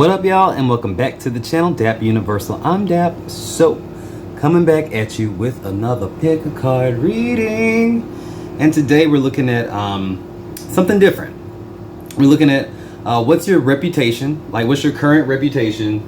What up, y'all, and welcome back to the channel, Dap Universal. I'm Dap. So, coming back at you with another pick a card reading, and today we're looking at something different. We're looking at what's your reputation, like what's your current reputation,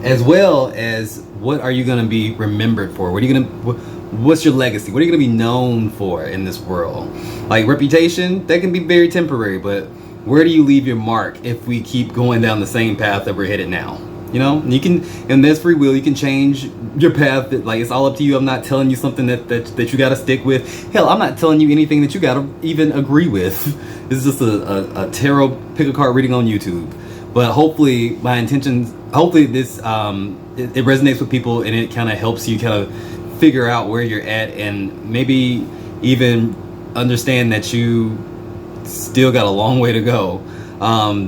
as well as what are you going to be remembered for? What's your legacy? What are you going to be known for in this world? Like reputation, that can be very temporary, but where do you leave your mark if we keep going down the same path that we're headed now? You know, you can, and there's free will, you can change your path. Like, it's all up to you. I'm not telling you something that you got to stick with. Hell, I'm not telling you anything that you got to even agree with. This is just a tarot pick a card reading on YouTube. But hopefully my intentions, hopefully this, it resonates with people and it kind of helps you kind of figure out where you're at and maybe even understand that you still got a long way to go,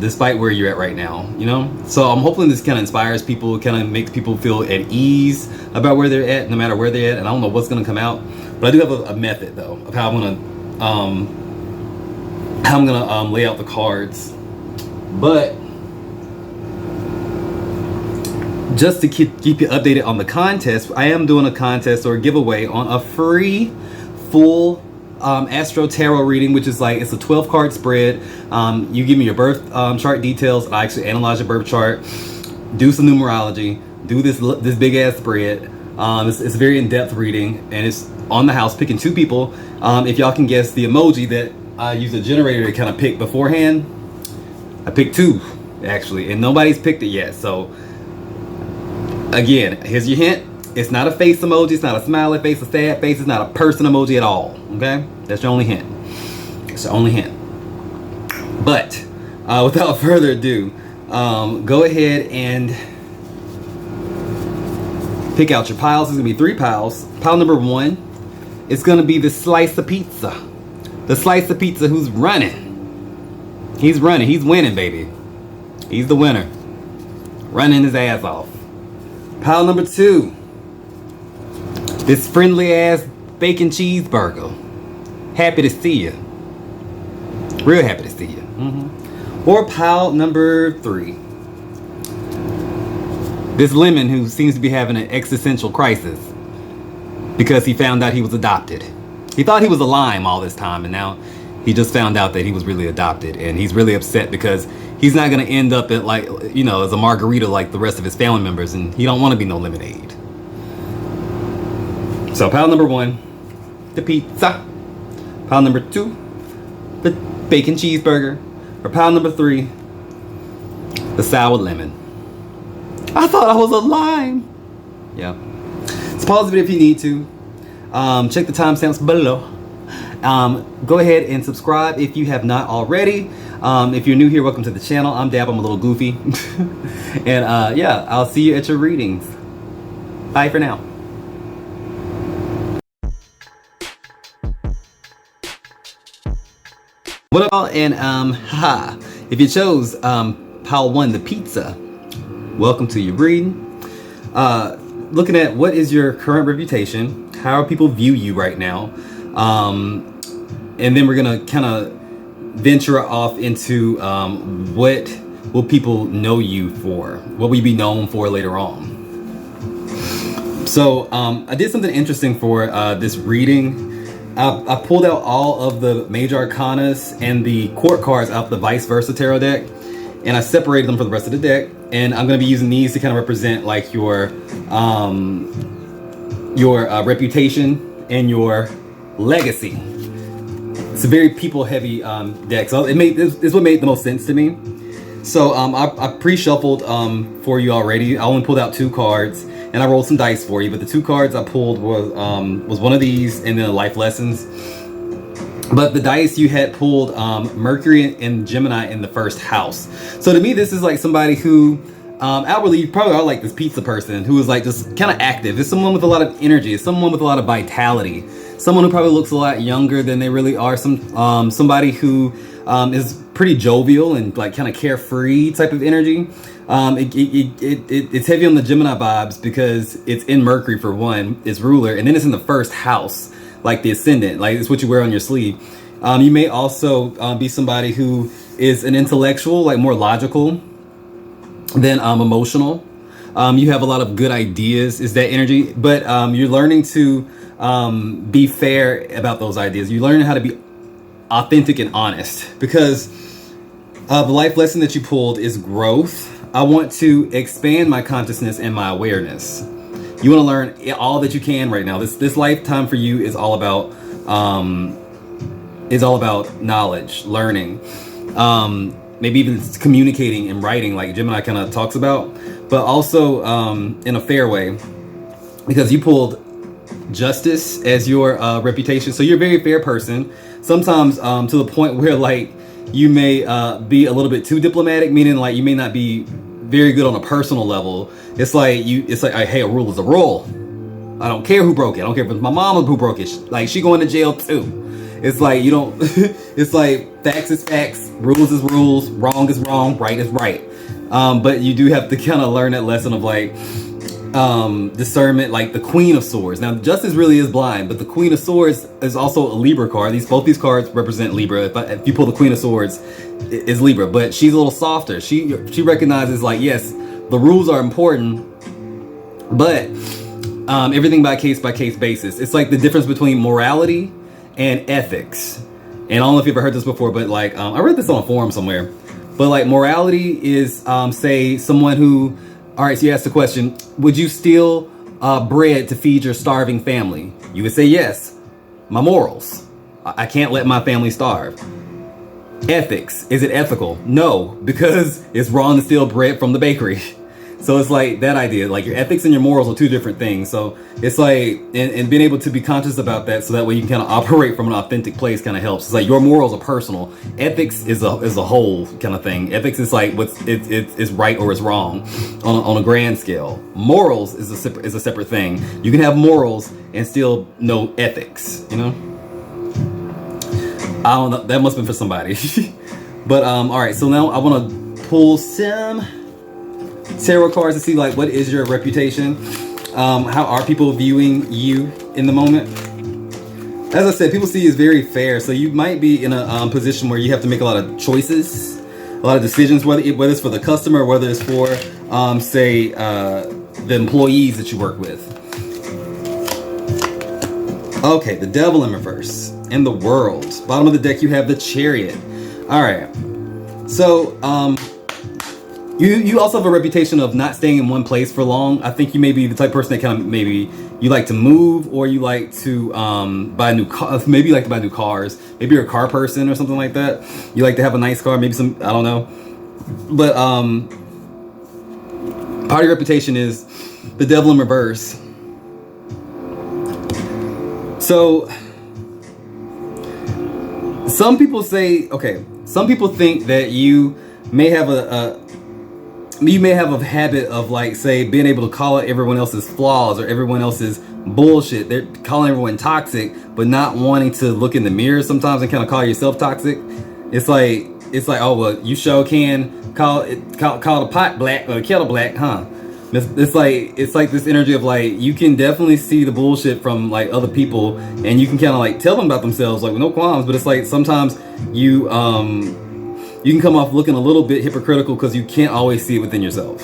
despite where you're at right now, you know? So I'm hoping this kind of inspires people, kind of makes people feel at ease about where they're at, no matter where they're at. And I don't know what's gonna come out, but I do have a method though of how I'm gonna lay out the cards. But just to keep you updated on the contest, I am doing a contest or a giveaway on a free full Astro Tarot reading, which is like, it's a 12 card spread. You give me your birth chart details. I actually analyze your birth chart, do some numerology, do this big ass spread. It's a very in-depth reading, and it's on the house, picking two people. If y'all can guess the emoji that I use a generator to kind of pick beforehand, I picked two actually, and nobody's picked it yet. So again, here's your hint. It's not a face emoji, it's not a smiley face, a sad face, it's not a person emoji at all, okay? That's your only hint. It's your only hint. But, without further ado, go ahead and pick out your piles. There's gonna be 3 piles. Pile number 1 is gonna be the slice of pizza. The slice of pizza who's running. He's running, he's winning, baby. He's the winner. Running his ass off. Pile number 2. This friendly ass bacon cheeseburger. Happy to see you. Real happy to see you. Or pile number 3. This lemon who seems to be having an existential crisis because he found out he was adopted. He thought he was a lime all this time, and now he just found out that he was really adopted, and he's really upset because he's not going to end up at, like, you know, as a margarita like the rest of his family members, and he don't want to be no lemonade. So pile number 1, the pizza. Pile number 2, the bacon cheeseburger. Or pile number 3, the sour lemon. I thought I was a lime. Yeah. So pause it if you need to. Check the timestamps below. Go ahead and subscribe if you have not already. If you're new here, welcome to the channel. I'm Dab, I'm a little goofy. And yeah, I'll see you at your readings. Bye for now. What up, and if you chose pile 1, the pizza, welcome to your reading. Looking at what is your current reputation, how people view you right now, and then we're gonna kind of venture off into what will people know you for, what will you be known for later on. So I did something interesting for this reading. I pulled out all of the major arcanas and the court cards out the vice versa tarot deck, and I separated them from the rest of the deck, and I'm going to be using these to kind of represent like your reputation and your legacy. It's a very people heavy deck, so this is what made the most sense to me. So I pre-shuffled for you already. I only pulled out 2 cards, and I rolled some dice for you, but the 2 cards I pulled was one of these and then life lessons. But the dice you had pulled Mercury and Gemini in the first house. So to me, this is like somebody who outwardly you probably are like this pizza person who is like just kind of active. It's someone with a lot of energy. It's someone with a lot of vitality. Someone who probably looks a lot younger than they really are. Somebody who is pretty jovial and like kind of carefree type of energy. It's heavy on the Gemini vibes because it's in Mercury for one, its ruler, and then it's in the first house, like the ascendant, like it's what you wear on your sleeve. You may also be somebody who is an intellectual, like more logical. Then emotional. You have a lot of good ideas, is that energy, but you're learning to be fair about those ideas. You're learning how to be authentic and honest, because the life lesson that you pulled is growth. I want to expand my consciousness and my awareness. You want to learn all that you can right now. This lifetime for you is all about knowledge, learning, maybe even communicating and writing, like Gemini kind of talks about, but also in a fair way, because you pulled justice as your reputation. So you're a very fair person. Sometimes to the point where like you may be a little bit too diplomatic, meaning like you may not be very good on a personal level. It's like hey, a rule is a rule. I don't care who broke it. I don't care if it's my mama who broke it. Like, she going to jail too. It's like you don't. It's like facts is facts, rules is rules, wrong is wrong, right is right. But you do have to kind of learn that lesson of like discernment, like the Queen of Swords. Now, Justice really is blind, but the Queen of Swords is also a Libra card. Both these cards represent Libra. If you pull the Queen of Swords, is Libra, but she's a little softer. She recognizes like, yes, the rules are important, but everything by case basis. It's like the difference between morality and ethics. And I don't know if you've ever heard this before, but like I read this on a forum somewhere. But like morality is say someone who, all right, so you ask the question, would you steal bread to feed your starving family? You would say yes. My morals. I can't let my family starve. Ethics. Is it ethical? No, because it's wrong to steal bread from the bakery. So it's like that idea, like your ethics and your morals are two different things. So it's like, and being able to be conscious about that, so that way you can kind of operate from an authentic place kind of helps. It's like your morals are personal. Ethics is a whole kind of thing. Ethics is like it's right or it's wrong on a grand scale. Morals is a separate thing. You can have morals and still no ethics, you know? I don't know, that must have been for somebody. But all right, so now I want to pull some tarot cards to see like what is your reputation. How are people viewing you in the moment? As I said, people see you as very fair, so you might be in a position where you have to make a lot of choices, a lot of decisions, whether it's for the customer or whether it's for say the employees that you work with. Okay, the Devil in reverse and the World. Bottom of the deck you have the Chariot. All right, so you also have a reputation of not staying in one place for long. I think you may be the type of person that kind of maybe you like to move, or you like to buy new cars. Maybe you like to buy new cars. Maybe you're a car person or something like that. You like to have a nice car, maybe some, I don't know. But part of your reputation is the Devil in reverse. So some people say, okay, some people think that you may have a habit of like, say, being able to call out everyone else's flaws or everyone else's bullshit. They're calling everyone toxic, but not wanting to look in the mirror sometimes and kind of call yourself toxic. It's like, oh well, you sure can call the pot black or the kettle black, huh? It's like this energy of like, you can definitely see the bullshit from like other people, and you can kind of like tell them about themselves like with no qualms. But it's like sometimes you can come off looking a little bit hypocritical because you can't always see it within yourself.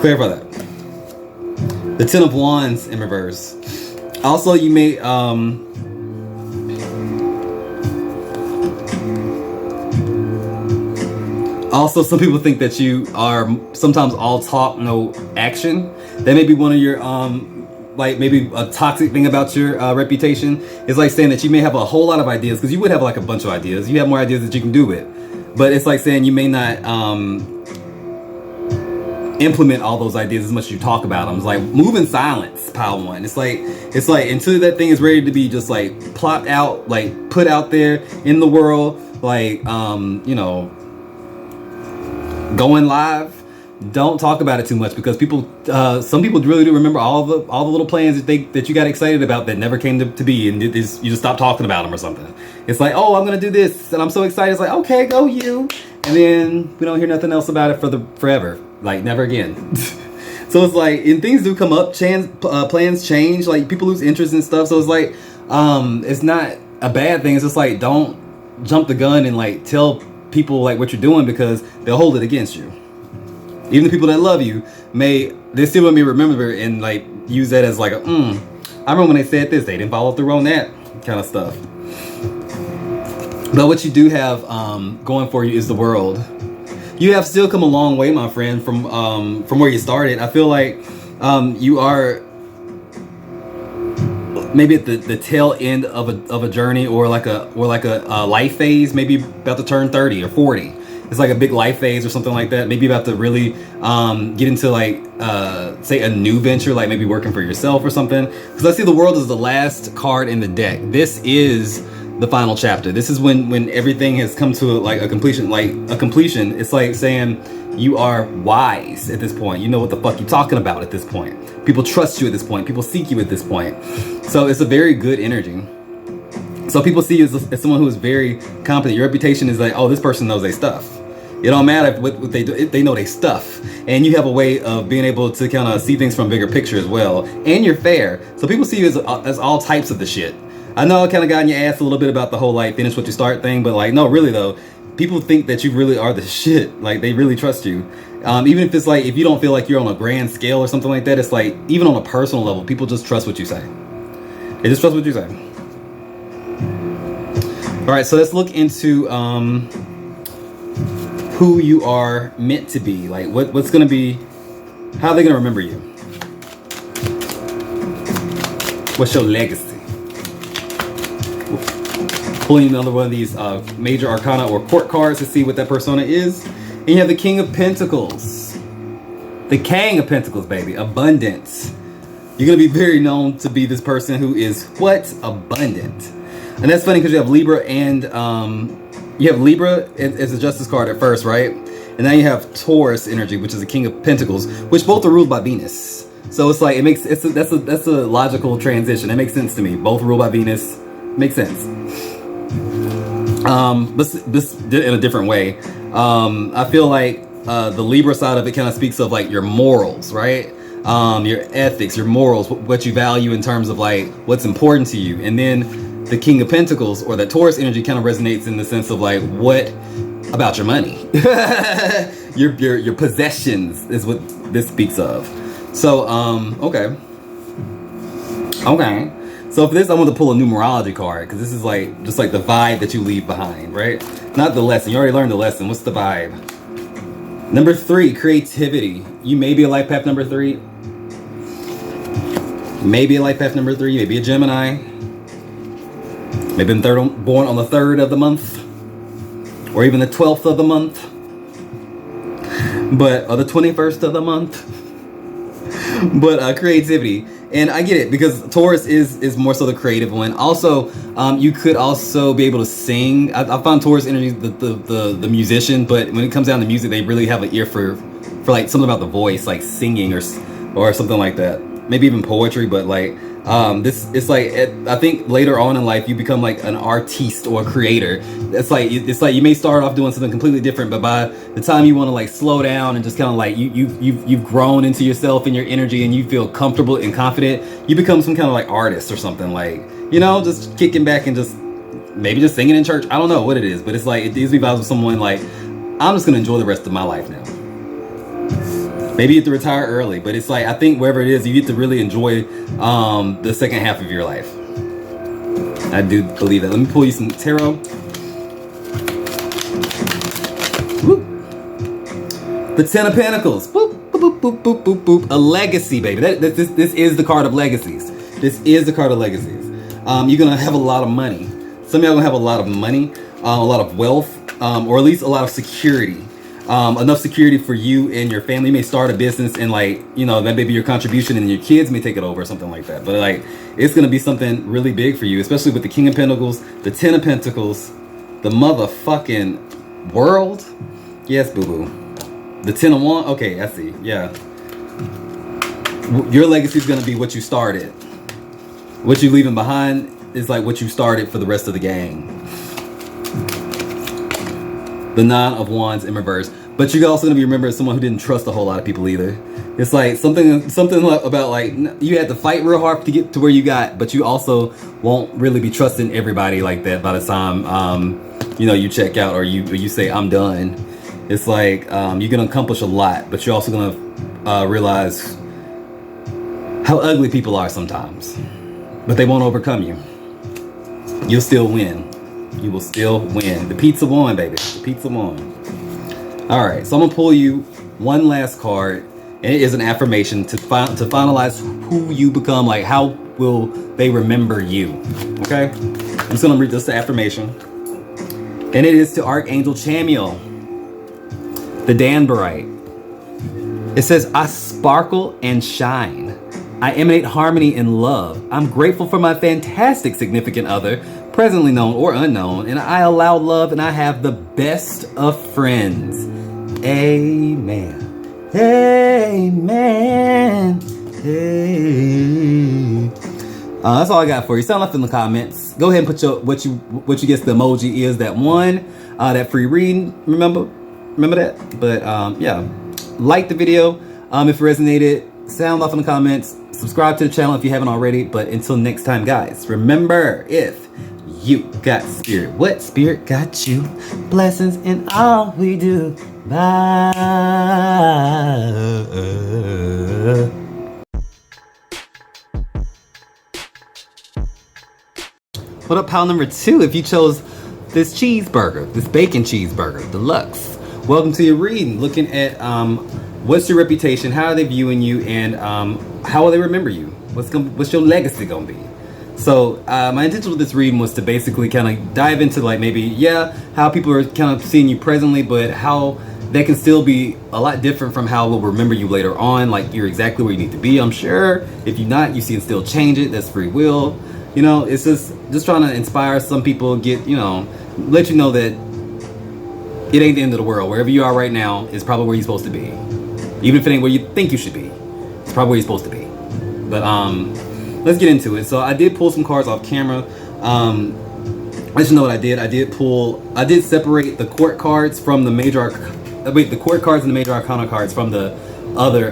Clarify that. The Ten of Wands in reverse. Also, you may also, some people think that you are sometimes all talk, no action. That may be one of your like maybe a toxic thing about your reputation. Is like saying that you may have a whole lot of ideas, because you would have like a bunch of ideas. You have more ideas that you can do with. But it's like saying you may not implement all those ideas as much as you talk about them. It's like move in silence, pile one. It's like until that thing is ready to be just like plopped out, like put out there in the world, like you know, going live. Don't talk about it too much, because people, some people really do remember all the little plans that you got excited about that never came to be, and you just stop talking about them or something. It's like, oh, I'm gonna do this, and I'm so excited. It's like, okay, go you, and then we don't hear nothing else about it forever, like never again. So it's like, and things do come up, plans change, like people lose interest in stuff. So it's like, it's not a bad thing. It's just like, don't jump the gun and like tell people like what you're doing, because they'll hold it against you. Even the people that love you they still want me to remember and like use that as like I remember when they said this, they didn't follow through on that kind of stuff. But what you do have going for you is the world. You have still come a long way, my friend, from where you started. I feel like you are maybe at the tail end of a journey, or like a life phase. Maybe about to turn 30 or 40. It's like a big life phase or something like that. Maybe about to really get into like say a new venture, like maybe working for yourself or something. Because I see the world as the last card in the deck. This is the final chapter. This is when everything has come to like a completion. It's like saying you are wise at this point. You know what the fuck you're talking about at this point. People trust you at this point. People seek you at this point. So it's a very good energy. So people see you as someone who is very competent. Your reputation is like, oh, this person knows their stuff. It don't matter what they do, they know their stuff. And you have a way of being able to kind of see things from a bigger picture as well. And you're fair. So people see you as all types of the shit. I know I kind of got in your ass a little bit about the whole like finish what you start thing, but like no, really though, people think that you really are the shit. Like they really trust you. Even if it's like, if you don't feel like you're on a grand scale or something like that, it's like even on a personal level, people just trust what you say. They just trust what you say. All right, so let's look into who you are meant to be. Like what's gonna be, how are they gonna remember you? What's your legacy? Pulling another one of these major arcana or court cards to see what that persona is. And you have the King of Pentacles. The King of Pentacles, baby. Abundance. You're going to be very known to be this person who is what? Abundant. And that's funny because you have Libra and you have Libra as a Justice card at first, right? And now you have Taurus energy, which is the King of Pentacles, which both are ruled by Venus. So it's like that's a logical transition. It makes sense to me. Both ruled by Venus. Makes sense. But this in a different way. I feel like the Libra side of it kind of speaks of like your morals, right? Your ethics, your morals, what you value in terms of like what's important to you. And then the King of Pentacles or the Taurus energy kind of resonates in the sense of like what about your money, your possessions is what this speaks of. So okay. So for this, I want to pull a numerology card because this is like just like the vibe that you leave behind, right? Not the lesson. You already learned the lesson. What's the vibe? Number 3, creativity. You may be a life path number 3. Maybe a life path number 3. Maybe a Gemini. Maybe born on the 3rd of the month, or even the 12th of the month, or the 21st of the month. But creativity. And I get it because Taurus is more so the creative one. Also, you could also be able to sing. I found Taurus energy the musician, but when it comes down to music, they really have an ear for like something about the voice, like singing or something like that. Maybe even poetry, but like it's like I think later on in life you become like an artiste or a creator. It's like you may start off doing something completely different, but by the time you want to like slow down and just kind of like you've grown into yourself and your energy and you feel comfortable and confident, you become some kind of like artist or something, like, you know, just kicking back and just maybe just singing in church. I don't know what it is, but it's like it gives me vibes with someone like I'm just gonna enjoy the rest of my life now. Maybe you have to retire early, but it's like I think wherever it is, you get to really enjoy the second half of your life. I do believe that. Let me pull you some tarot. Woo. The 10 of Pentacles. Boop, boop, boop, boop, boop, boop. A legacy, baby. This is the card of legacies. This is the card of legacies. You're gonna have a lot of money. Some of y'all gonna have a lot of money, a lot of wealth, or at least a lot of security. Enough security for you and your family. You may start a business and like, you know, that may be your contribution and your kids may take it over or something like that. But like, it's going to be something really big for you, especially with the King of Pentacles, the 10 of Pentacles, the motherfucking world. Yes, boo-boo. The 10 of Wands. Okay, I see. Yeah. Your legacy is going to be what you started. What you're leaving behind is like what you started for the rest of the gang. The 9 of Wands in reverse. But you're also going to be remembered as someone who didn't trust a whole lot of people either. It's like something about like you had to fight real hard to get to where you got, but you also won't really be trusting everybody like that by the time you know, you check out or you say I'm done. It's like you're gonna accomplish a lot, but you're also gonna realize how ugly people are sometimes. But they won't overcome you. You'll still win. You will still win. The pizza won, baby. The pizza won. All right, so I'm gonna pull you one last card, and it is an affirmation to finalize who you become. Like, how will they remember you? Okay, I'm just gonna read this affirmation, and it is to Archangel Chamuel, the Danbarite. It says, "I sparkle and shine. I emanate harmony and love. I'm grateful for my fantastic significant other, presently known or unknown, and I allow love, and I have the best of friends." Amen. Amen. Hey. That's all I got for you. Sound off in the comments. Go ahead and put your what you guess the emoji is. That one, that free reading. Remember that. But yeah, like the video if it resonated. Sound off in the comments. Subscribe to the channel if you haven't already. But until next time, guys, remember, if you got spirit, what spirit got you? Blessings in all we do. Bye. What up, pile number 2? If you chose this cheeseburger, this bacon cheeseburger, deluxe, welcome to your reading. Looking at what's your reputation, how are they viewing you, and how will they remember you? What's your legacy gonna be? So my intention with this reading was to basically kind of dive into, like, maybe, yeah, how people are kind of seeing you presently, but how that can still be a lot different from how we'll remember you later on. Like, you're exactly where you need to be, I'm sure. If you're not, you can still change it. That's free will. You know, it's just trying to inspire some people, get, you know, let you know that it ain't the end of the world. Wherever you are right now is probably where you're supposed to be. Even if it ain't where you think you should be, it's probably where you're supposed to be. But let's get into it. So I did pull some cards off camera. Let you know what I did. I did separate the court cards from the the court cards and the major arcana cards from the other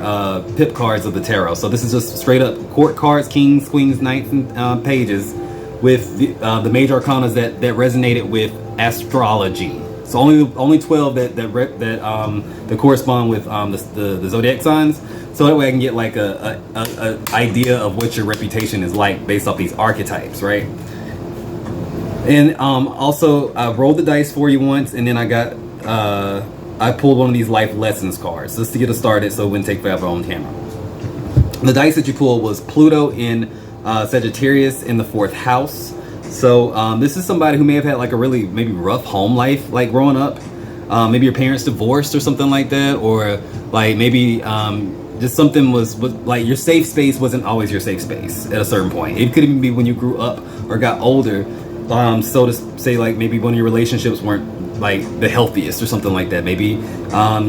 pip cards of the tarot. So this is just straight up court cards, kings, queens, knights, and pages, with the major arcanas that resonated with astrology. So only 12 that correspond with the zodiac signs. So that way I can get like a idea of what your reputation is like based off these archetypes, right? And also I rolled the dice for you once, and then I pulled one of these life lessons cards just to get us started, so it wouldn't take forever on camera. The dice that you pulled was Pluto in Sagittarius in the 4th house. So this is somebody who may have had like a really maybe rough home life, like growing up. Maybe your parents divorced or something like that, or like maybe just something was like your safe space wasn't always your safe space at a certain point. It could even be when you grew up or got older. So to say, like maybe one of your relationships weren't like the healthiest or something like that. Maybe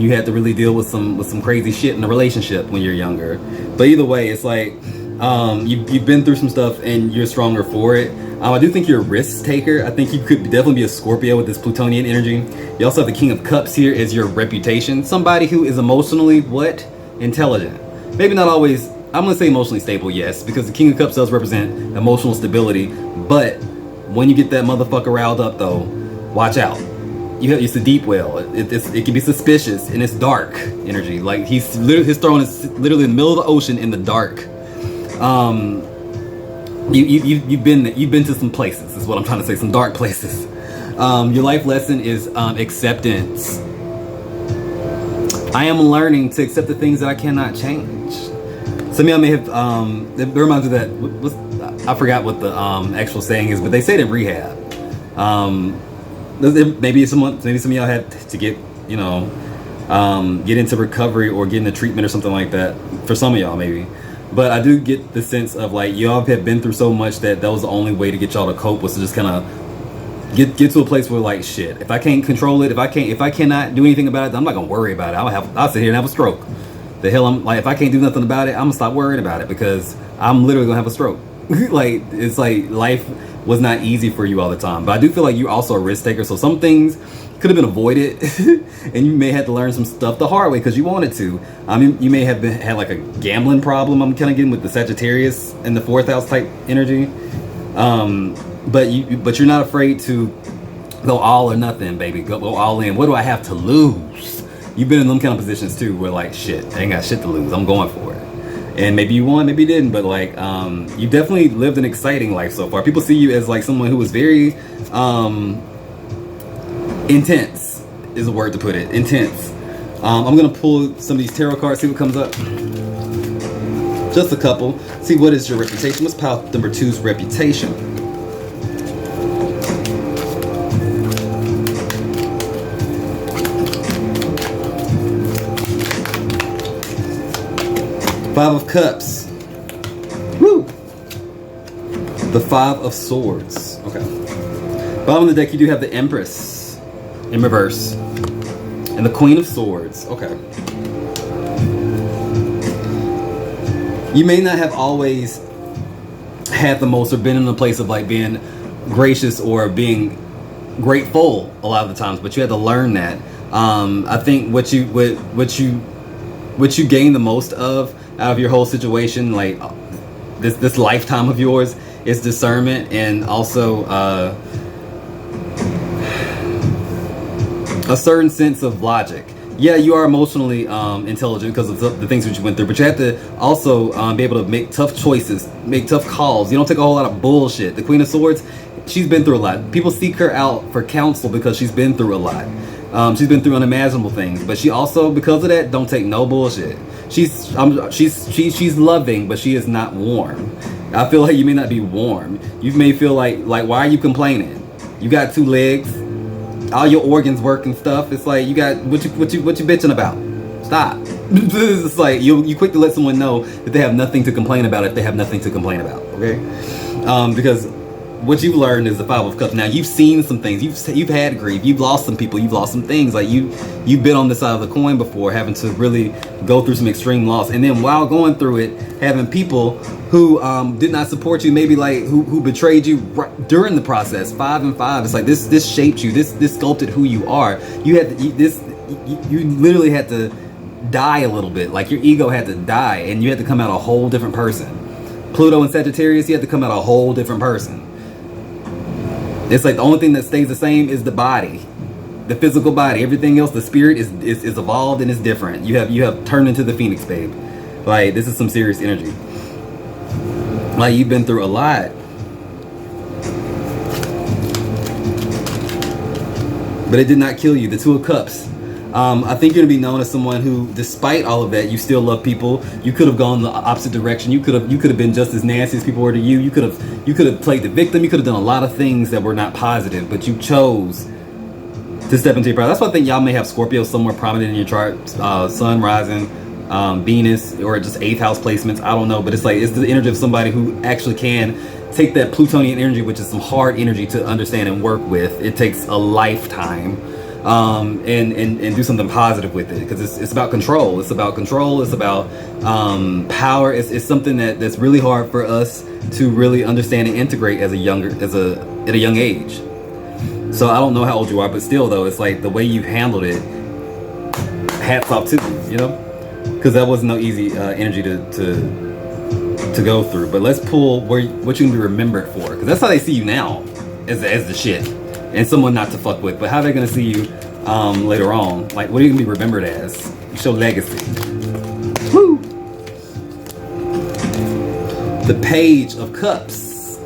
you had to really deal with some crazy shit in a relationship when you're younger. But either way, it's like you've been through some stuff and you're stronger for it. I do think you're a risk taker. I think you could definitely be a Scorpio with this Plutonian energy. You also have the King of Cups here as your reputation. Somebody who is emotionally intelligent. Maybe not always. I'm gonna say emotionally stable, yes, because the King of Cups does represent emotional stability. But when you get that motherfucker riled up, though, watch out. It's a deep well. It can be suspicious, and it's dark energy. Like his throne is literally in the middle of the ocean in the dark. You've been to some places. Is what I'm trying to say. Some dark places. Your life lesson is acceptance. I am learning to accept the things that I cannot change. Some of y'all may have. It reminds me of that. I forgot what the actual saying is, but they say it in rehab. Maybe some of y'all had to get into recovery or get into treatment or something like that. For some of y'all, maybe. But I do get the sense of like y'all have been through so much that was the only way to get y'all to cope, was to just kind of get to a place where, like, shit, if I can't control it, if I cannot do anything about it, I'm not gonna worry about it. I'll sit here and have a stroke. The hell, I'm like, if I can't do nothing about it, I'm gonna stop worrying about it, because I'm literally gonna have a stroke. Like, it's like life was not easy for you all the time. But I do feel like you're also a risk taker, so some things could have been avoided and you may have to learn some stuff the hard way because you wanted to. You may have had like a gambling problem. I'm kind of getting with the Sagittarius and the 4th house type energy. But you're not afraid to go all or nothing, baby. Go all in. What do I have to lose? you've been in them kind of positions too, where like, shit, I ain't got shit to lose, I'm going for it. And maybe you won, maybe you didn't, but like, you definitely lived an exciting life so far. People see you as like someone who was very intense, is a word to put it, intense. I'm gonna pull some of these tarot cards, see what comes up. Just a couple. See, what is your reputation? What's pile number 2's reputation? Five of Cups. Woo! The Five of Swords. Okay. Bottom of the deck, you do have the Empress in reverse. And the Queen of Swords. Okay. You may not have always had the most or been in a place of like being gracious or being grateful a lot of the times, but you had to learn that. I think what you gain the most of out of your whole situation, like this lifetime of yours, is discernment and also a certain sense of logic. Yeah, you are emotionally intelligent because of the things that you went through, but you have to also be able to make tough choices, make tough calls. You don't take a whole lot of bullshit. The Queen of Swords, she's been through a lot. People seek her out for counsel because she's been through a lot. She's been through unimaginable things, but she also, because of that, don't take no bullshit. She's loving, but she is not warm. I feel like you may not be warm. You may feel like why are you complaining? You got 2 legs, all your organs work and stuff. It's like you got what you bitching about. Stop. It's like you quick to let someone know that they have nothing to complain about if they have nothing to complain about. Okay, because what you've learned is the Five of Cups. Now you've seen some things. You've had grief. You've lost some people. You've lost some things. Like you've been on this side of the coin before, having to really go through some extreme loss. And then while going through it, having people who did not support you, maybe like who betrayed you during the process. 5 and 5. It's like this shaped you. This sculpted who you are. You had you literally had to die a little bit. Like your ego had to die, and you had to come out a whole different person. Pluto and Sagittarius, you had to come out a whole different person. It's like the only thing that stays the same is the body, the physical body. Everything else, the spirit is evolved and is different. You have turned into the Phoenix, babe. Like this is some serious energy. Like you've been through a lot, but it did not kill you. The Two of Cups. I think you're gonna be known as someone who, despite all of that, you still love people. You could have gone the opposite direction. You could have been just as nasty as people were to you. You could have played the victim. You could have done a lot of things that were not positive, but you chose to step into your power. That's why I think y'all may have Scorpio somewhere prominent in your chart, Sun, Rising, Venus, or just 8th house placements. I don't know, but it's like it's the energy of somebody who actually can take that Plutonian energy, which is some hard energy to understand and work with. It takes a lifetime. And do something positive with it, because it's about control. It's about control. It's about power. It's something that's really hard for us to really understand and integrate at a young age. So I don't know how old you are, but still though, it's like the way you handled it. Hats off to you, you know, because that was no easy energy to go through. But let's pull what you're gonna be remembered for, because that's how they see you now, as the shit. And someone not to fuck with, but how they're gonna see you later on. Like, what are you gonna be remembered as? Show legacy. Woo! The Page of Cups.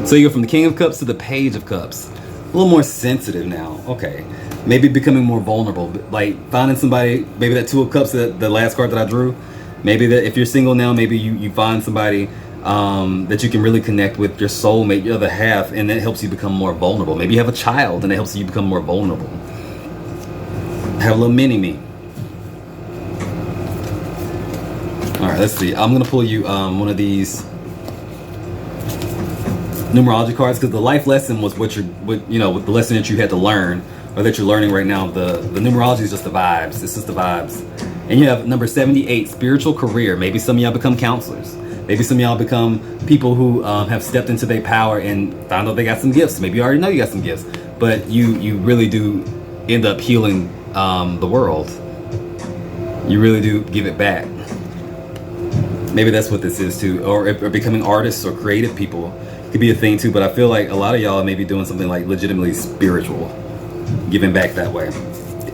So you go from the King of Cups to the Page of Cups. A little more sensitive now. Okay. Maybe becoming more vulnerable. Like finding somebody, maybe that Two of Cups, the last card that I drew. Maybe that if you're single now, maybe you find somebody that you can really connect with, your soulmate, your other half, and that helps you become more vulnerable. Maybe you have a child and it helps you become more vulnerable. Have a little mini-me. Alright, let's see. I'm going to pull you one of these numerology cards, because the life lesson was the lesson that you had to learn, or that you're learning right now. The numerology is just the vibes. It's just the vibes. And you have number 78, spiritual career. Maybe some of y'all become counselors. Maybe some of y'all become people who have stepped into their power and found out they got some gifts. Maybe you already know you got some gifts, but you really do end up healing the world. You really do give it back. Maybe that's what this is too. Or becoming artists or creative people could be a thing too, but I feel like a lot of y'all may be doing something like legitimately spiritual, giving back that way.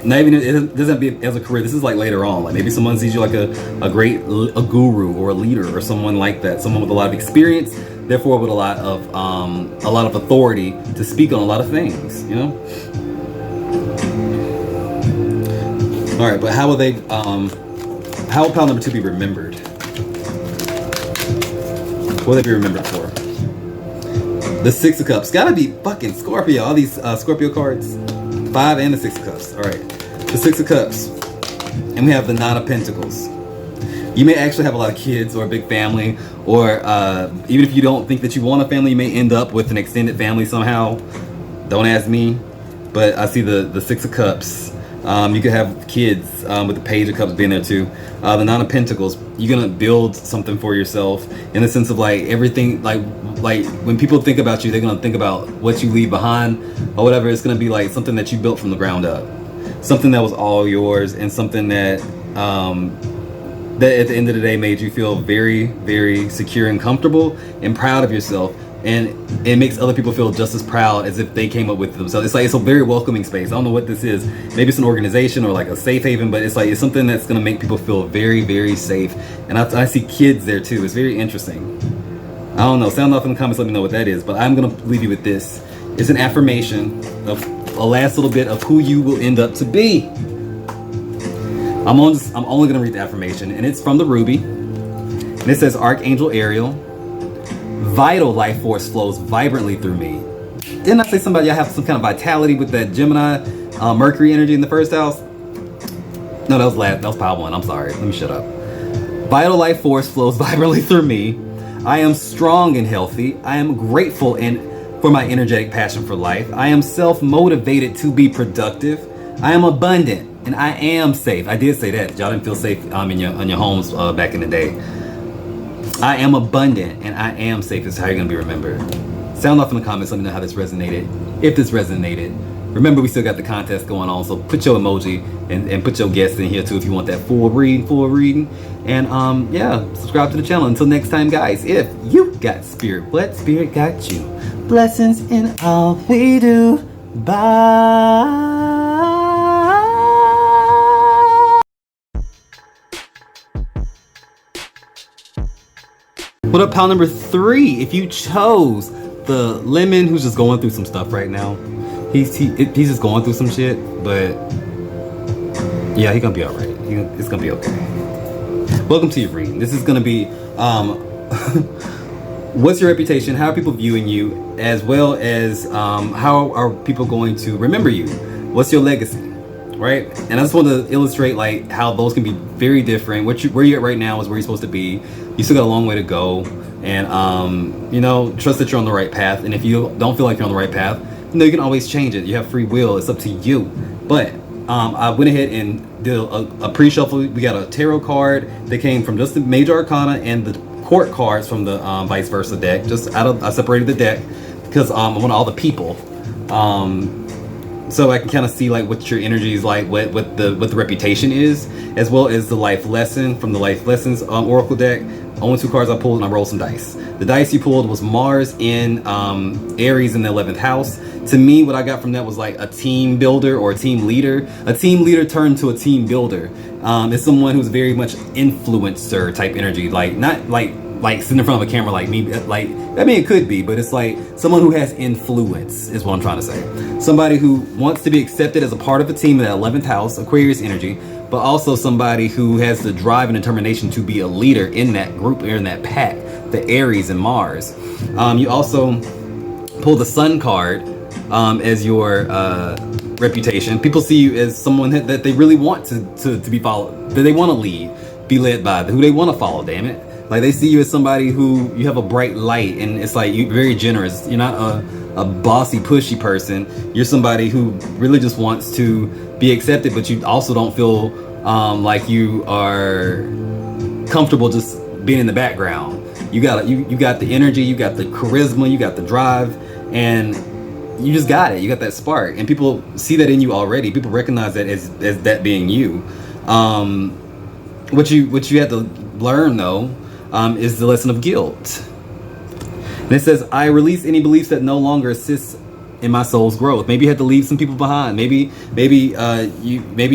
Not even, it doesn't be as a career. This is like later on. Like maybe someone sees you like a guru or a leader or someone like that. Someone with a lot of experience, therefore with a lot of authority to speak on a lot of things. You know. All right, but how will they? How will pile number 2 be remembered? What will they be remembered for? The 6 of Cups. Gotta be fucking Scorpio. All these Scorpio cards. 5 and the 6 of Cups. Alright. The 6 of Cups. And we have the 9 of Pentacles. You may actually have a lot of kids or a big family. Or even if you don't think that you want a family, you may end up with an extended family somehow. Don't ask me. But I see the 6 of Cups. You could have kids with the Page of Cups being there too. The 9 of Pentacles, you're gonna build something for yourself in the sense of like everything, like when people think about you, they're gonna think about what you leave behind or whatever. It's gonna be like something that you built from the ground up, something that was all yours, and something that that at the end of the day made you feel very, very secure and comfortable and proud of yourself. And it makes other people feel just as proud as if they came up with it themselves. It's like, it's a very welcoming space. I don't know what this is. Maybe it's an organization or like a safe haven, but it's like, it's something that's gonna make people feel very, very safe. And I see kids there too. It's very interesting. I don't know, sound off in the comments, let me know what that is, but I'm gonna leave you with this. It's an affirmation of a last little bit of who you will end up to be. I'm only gonna read the affirmation, and it's from the Ruby. And it says, Archangel Ariel, vital life force flows vibrantly through me. Didn't I say somebody, I have some kind of vitality with that Gemini, Mercury energy in the first house? No, that was pile 1, I'm sorry, let me shut up. Vital life force flows vibrantly through me. I am strong and healthy. I am grateful for my energetic passion for life. I am self-motivated to be productive. I am abundant and I am safe. I did say that. Y'all didn't feel safe in your homes back in the day. I am abundant and I am safe. This is how you're going to be remembered. Sound off in the comments. Let me know how this resonated. If this resonated. Remember, we still got the contest going on, so put your emoji and put your guests in here too if you want that full reading. And yeah, subscribe to the channel. Until next time, guys, if you got spirit, what spirit got you? Blessings in all we do. Bye. What up, pal number 3? If you chose the lemon, who's just going through some stuff right now. He's just going through some shit, but yeah, he's gonna be all right. It's gonna be okay. Welcome to your reading. This is gonna be what's your reputation? How are people viewing you? As well as how are people going to remember you? What's your legacy? Right? And I just want to illustrate like how those can be very different. Where you're at right now is where you're supposed to be. You still got a long way to go, and you know, trust that you're on the right path. And if you don't feel like you're on the right path, you know, you can always change it. You have free will. It's up to you. But I went ahead and did a pre-shuffle. We got a tarot card that came from just the major arcana and the court cards from the vice versa deck. I separated the deck because I want all the people, so I can kind of see like what your energy is like, what the reputation is, as well as the life lesson from the life lessons oracle deck. Only 2 cards I pulled, and I rolled some dice. The dice you pulled was Mars in Aries in the 11th house. To me, what I got from that was like a team builder or a team leader. A team leader turned to a team builder. It's someone who's very much influencer type energy, like not like sitting in front of a camera like me. Like, I mean, it could be, but it's like someone who has influence is what I'm trying to say. Somebody who wants to be accepted as a part of a team in that 11th house, Aquarius energy, but also somebody who has the drive and determination to be a leader in that group or in that pack, the Aries and Mars. You also pull the Sun card as your reputation. People see you as someone that they really want to be followed, that they want to lead, be led by, who they want to follow, damn it. Like, they see you as somebody who you have a bright light, and it's like you're very generous. You're not a bossy, pushy person. You're somebody who really just wants to be accepted, but you also don't feel like you are comfortable just being in the background. You got the energy, you got the charisma, you got the drive, and you just got it. You got that spark, and people see that in you already. People recognize that as that being you. What you have to learn though is the lesson of guilt. And it says, I release any beliefs that no longer assist in my soul's growth. Maybe you had to leave some people behind. Maybe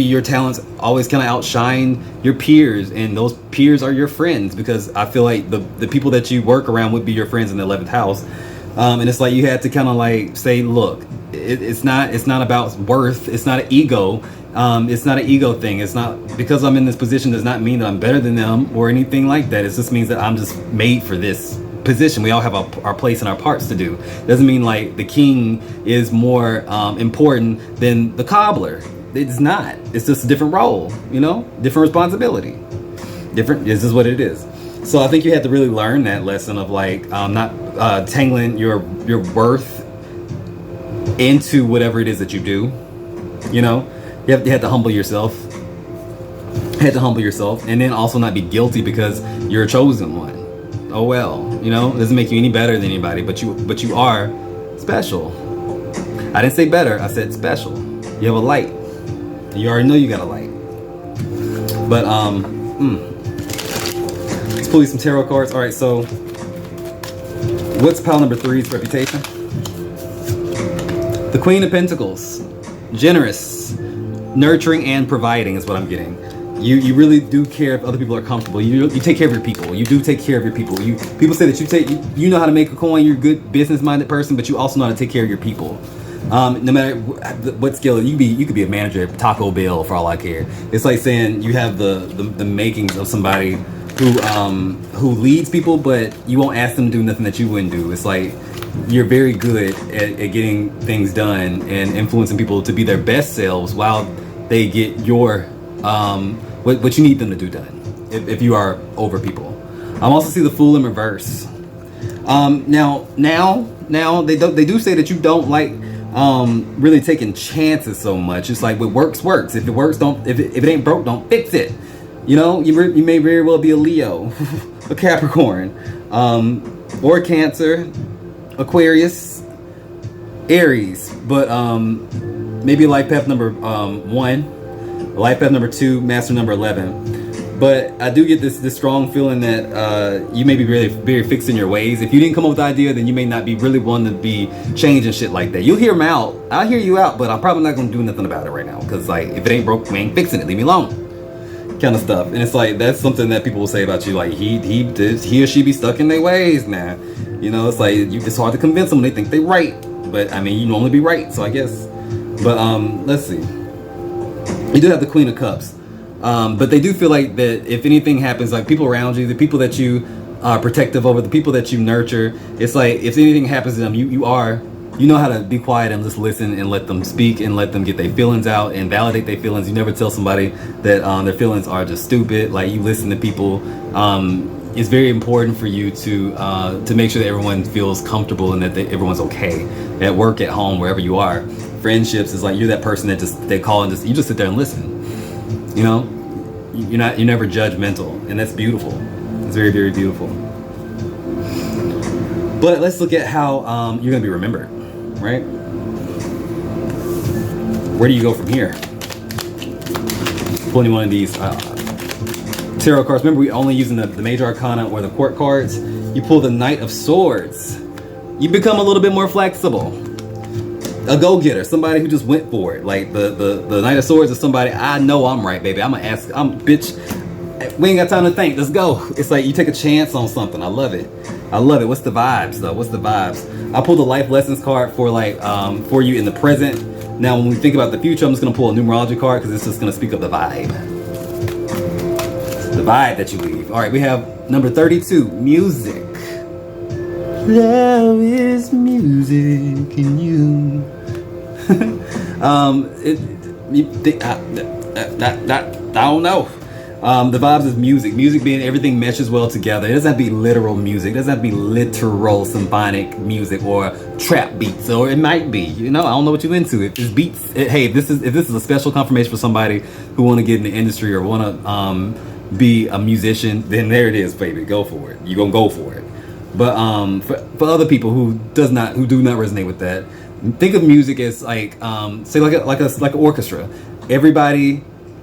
your talents always kind of outshine your peers, and those peers are your friends, because I feel like the people that you work around would be your friends in the 11th house. And it's like you had to kind of like say, look, it's not about worth. It's not an ego. It's not an ego thing. It's not because I'm in this position does not mean that I'm better than them or anything like that. It just means that I'm just made for this position. We all have our place and our parts to do. Doesn't mean like the king is more important than the cobbler. It's not. It's just a different role, different responsibility. This is what it is. So I think you had to really learn that lesson of like not tangling your worth into whatever it is that you do. You have to humble yourself. And then also not be guilty because you're a chosen one. Oh well, it doesn't make you any better than anybody, but you are special. I didn't say better, I said special. You have a light. You already know you got a light. But let's pull you some tarot cards. All right, so what's pile number 3's reputation? The Queen of Pentacles. Generous, nurturing, and providing is what I'm getting. You really do care if other people are comfortable. You take care of your people. You do take care of your people. People say that you know how to make a coin. You're a good business-minded person, but you also know how to take care of your people. No matter what skill, you could be a manager at Taco Bell for all I care. It's like saying you have the makings of somebody who leads people, but you won't ask them to do nothing that you wouldn't do. It's like you're very good at getting things done and influencing people to be their best selves while they get your what you need them to do done, if you are over people. I also see the Fool in reverse. Now they do say that you don't like really taking chances so much. It's like what works. If it works, if it ain't broke, don't fix it. You may very well be a Leo, a Capricorn, or a Cancer, Aquarius, Aries, but maybe life path number 1. Life path number 2, master number 11. But I do get this strong feeling that you may be really very fixed in your ways. If you didn't come up with the idea, then you may not be really wanting to be changing shit like that. You'll hear them out. I'll hear you out, but I'm probably not going to do nothing about it right now. Because like, if it ain't broke, we ain't fixing it. Leave me alone. Kind of stuff. And it's like, that's something that people will say about you. Like, he or she be stuck in their ways now. It's like, it's hard to convince them when they think they're right. But I mean, you normally be right, so I guess. But let's see. You do have the Queen of Cups. But they do feel like that if anything happens, like people around you, the people that you are protective over, the people that you nurture, it's like if anything happens to them, you know how to be quiet and just listen and let them speak and let them get their feelings out and validate their feelings. You never tell somebody that their feelings are just stupid. Like, you listen to people. It's very important for you to make sure that everyone feels comfortable and that everyone's okay at work, at home, wherever you are. Friendships is like you're that person that they call and you just sit there and listen. You're never judgmental, and that's beautiful. It's very, very beautiful. But let's look at how you're gonna be remembered, right? Where do you go from here? Pulling one of these tarot cards. Remember, we're only using the major arcana or the court cards. You pull the Knight of Swords. You become a little bit more flexible. A go-getter, somebody who just went for it. Like the Knight of Swords is somebody, I know I'm right, baby. Bitch, we ain't got time to think. Let's go. It's like you take a chance on something. I love it. What's the vibes though? What's the vibes? I pulled the life lessons card for for you in the present. Now, when we think about the future, I'm just gonna pull a numerology card because it's just gonna speak of the vibe. The vibe that you leave. All right, we have number 32, music. There is music in you. I don't know. The vibes is music. Music being everything meshes well together. It doesn't have to be literal music. It doesn't have to be literal symphonic music or trap beats. Or it might be. I don't know what you're into. If it's beats, if this is a special confirmation for somebody who want to get in the industry or want to be a musician, then there it is, baby. Go for it. You're gonna go for it. But for other people who do not resonate with that, think of music as like say like an orchestra. Everybody,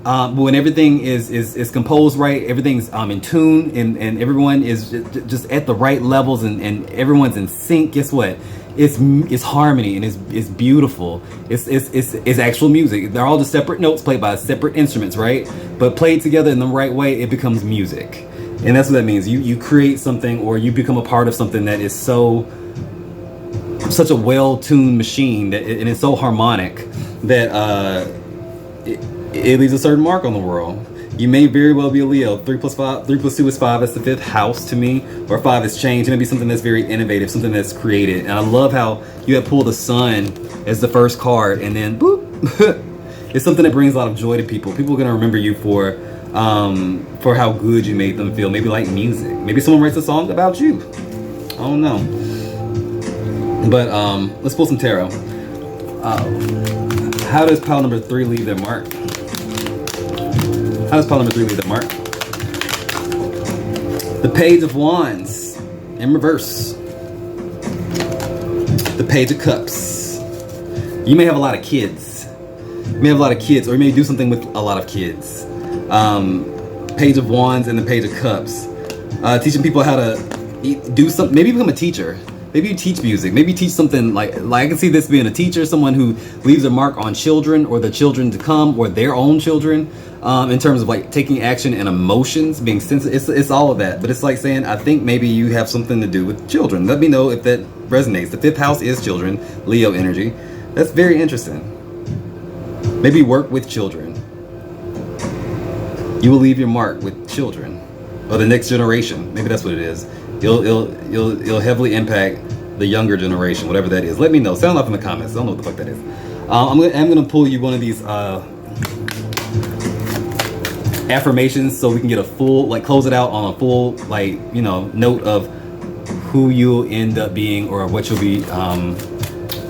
when everything is composed right, everything's in tune, and everyone is just at the right levels, and everyone's in sync. Guess what? it's harmony and it's beautiful. It's actual music. They're all just separate notes played by separate instruments, right? But played together in the right way, it becomes music. And that's what that means. You create something, or you become a part of something that is such a well-tuned machine that and it's so harmonic that it leaves a certain mark on the world. You may very well be a Leo. 3 plus 2 is 5. That's the 5th house to me. Or 5 is change. It may be something that's very innovative, something that's created. And I love how you have pulled the sun as the first card, and then boop. It's something that brings a lot of joy to people. People are gonna remember you for how good you made them feel. Maybe like music. Maybe someone writes a song about you. I don't know. But let's pull some tarot. How does pile number 3 leave their mark? How does pile number 3 leave their mark? The Page of Wands in reverse. The Page of Cups. You may have a lot of kids. You may have a lot of kids, or you may do something with a lot of kids. Page of Wands and the Page of Cups. Teaching people how to do something. Maybe become a teacher. Maybe you teach music. Maybe you teach something like I can see this being a teacher, someone who leaves a mark on children or the children to come or their own children, in terms of like taking action and emotions, being sensitive. It's all of that. But it's like saying, I think maybe you have something to do with children. Let me know if that resonates. The 5th house is children, Leo energy. That's very interesting. Maybe work with children. You will leave your mark with children or the next generation. Maybe that's what it is. You'll heavily impact the younger generation, whatever that is. Let me know. Sound off in the comments. I don't know what the fuck that is. I'm gonna pull you one of these affirmations so we can get a full, like, close it out on a full, like, you know, note of who you'll end up being or what you'll be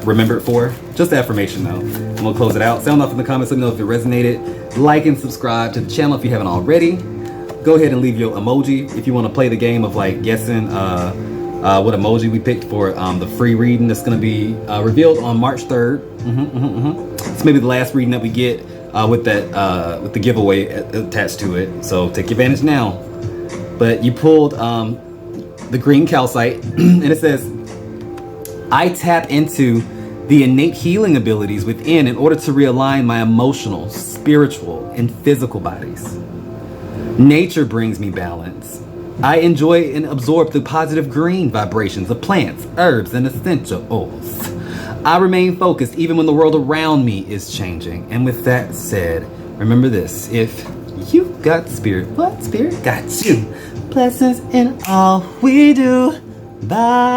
remembered for. Just affirmation though. I'm gonna close it out. Sound off in the comments. Let me know if it resonated. Like and subscribe to the channel if you haven't already. Go ahead and leave your emoji if you want to play the game of like guessing what emoji we picked for the free reading that's going to be revealed on March 3rd. It's maybe the last reading that we get with the giveaway attached to it. So take advantage now. But you pulled the green calcite, and it says, I tap into the innate healing abilities within in order to realign my emotional, spiritual, and physical bodies. Nature brings me balance. I enjoy and absorb the positive green vibrations of plants, herbs, and essential oils. I remain focused even when the world around me is changing. And with that said, remember this: if you've got spirit, what spirit got you? Blessings in all we do. Bye.